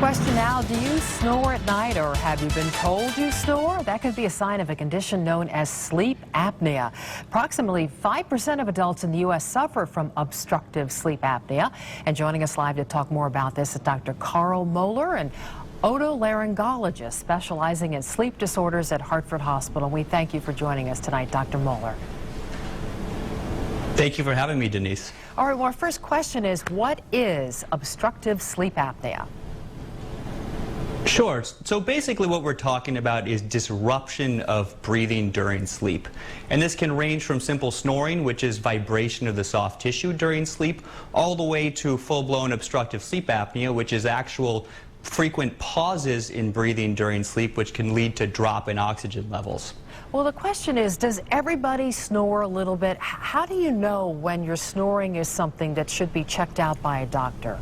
question now, do you snore at night or have you been told you snore? That could be a sign of a condition known as sleep apnea. Approximately 5% of adults in the U.S. suffer from obstructive sleep apnea. And joining us live to talk more about this is Dr. Carl MOELLER, an otolaryngologist specializing in sleep disorders at Hartford Hospital. We thank you for joining us tonight, Dr. MOELLER. Thank you for having me, Denise. All right, well, our first question is, what is obstructive sleep apnea? Sure. So basically what we're talking about is disruption of breathing during sleep. And this can range from simple snoring, which is vibration of the soft tissue during sleep, all the way to full-blown obstructive sleep apnea, which is actual frequent pauses in breathing during sleep, which can lead to drop in oxygen levels. Well, the question is, does everybody snore a little bit? How do you know when your snoring is something that should be checked out by a doctor?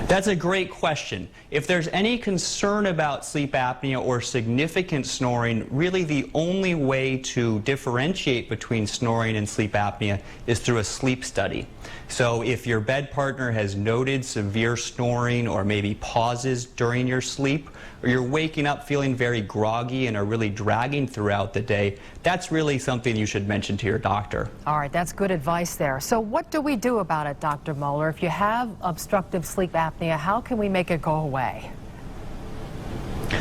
That's a great question. If there's any concern about sleep apnea or significant snoring, really the only way to differentiate between snoring and sleep apnea is through a sleep study. So if your bed partner has noted severe snoring or maybe pauses during your sleep, or you're waking up feeling very groggy and are really dragging throughout the day, that's really something you should mention to your doctor. All right, that's good advice there. So what do we do about it, Dr. MOELLER? If you have obstructive sleep apnea, how can we make it go away?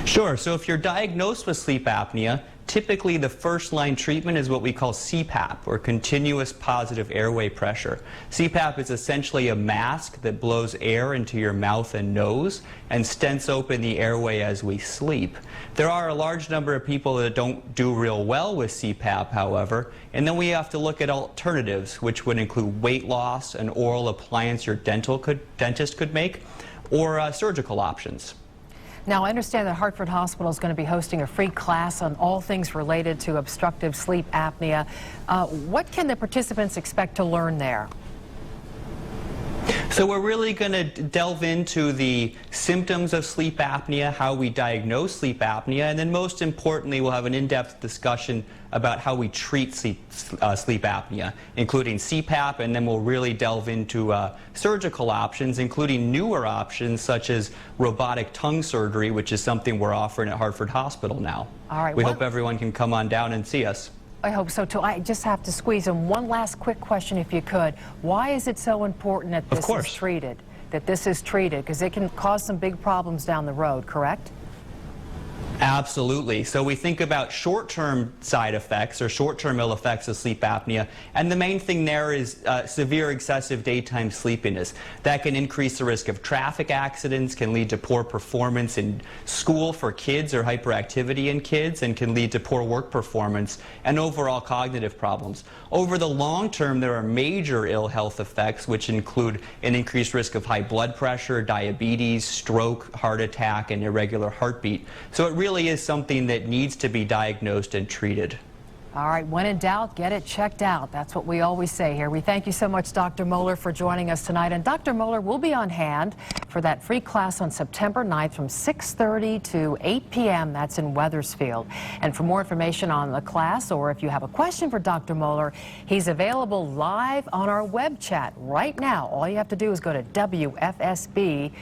Sure. So if you're diagnosed with sleep apnea, typically the first-line treatment is what we call CPAP, or continuous positive airway pressure. CPAP is essentially a mask that blows air into your mouth and nose and stents open the airway as we sleep. There are a large number of people that don't do real well with CPAP, however, and then we have to look at alternatives, which would include weight loss, an oral appliance your dentist could make, or surgical options. Now, I understand that Hartford Hospital is going to be hosting a free class on all things related to obstructive sleep apnea. What can the participants expect to learn there? So we're really going to delve into the symptoms of sleep apnea, how we diagnose sleep apnea, and then most importantly, we'll have an in-depth discussion about how we treat sleep apnea, including CPAP, and then we'll really delve into surgical options, including newer options such as robotic tongue surgery, which is something we're offering at Hartford Hospital now. All right, we hope everyone can come on down and see us. I hope so too. I just have to squeeze in one last quick question, if you could. Why is it so important that this is treated? Because it can cause some big problems down the road, correct? Absolutely. So we think about short-term side effects or short-term ill effects of sleep apnea, and the main thing there is severe excessive daytime sleepiness. That can increase the risk of traffic accidents, can lead to poor performance in school for kids or hyperactivity in kids, and can lead to poor work performance and overall cognitive problems. Over the long term, there are major ill health effects, which include an increased risk of high blood pressure, diabetes, stroke, heart attack, and irregular heartbeat. So it really is something that needs to be diagnosed and treated. All right, when in doubt, get it checked out. That's what we always say here. We thank you so much, Dr. MOELLER, for joining us tonight. And Dr. MOELLER will be on hand for that free class on September 9th from 6:30 to 8 p.m. That's in Wethersfield. And for more information on the class, or if you have a question for Dr. MOELLER, he's available live on our web chat right now. All you have to do is go to WFSB.com.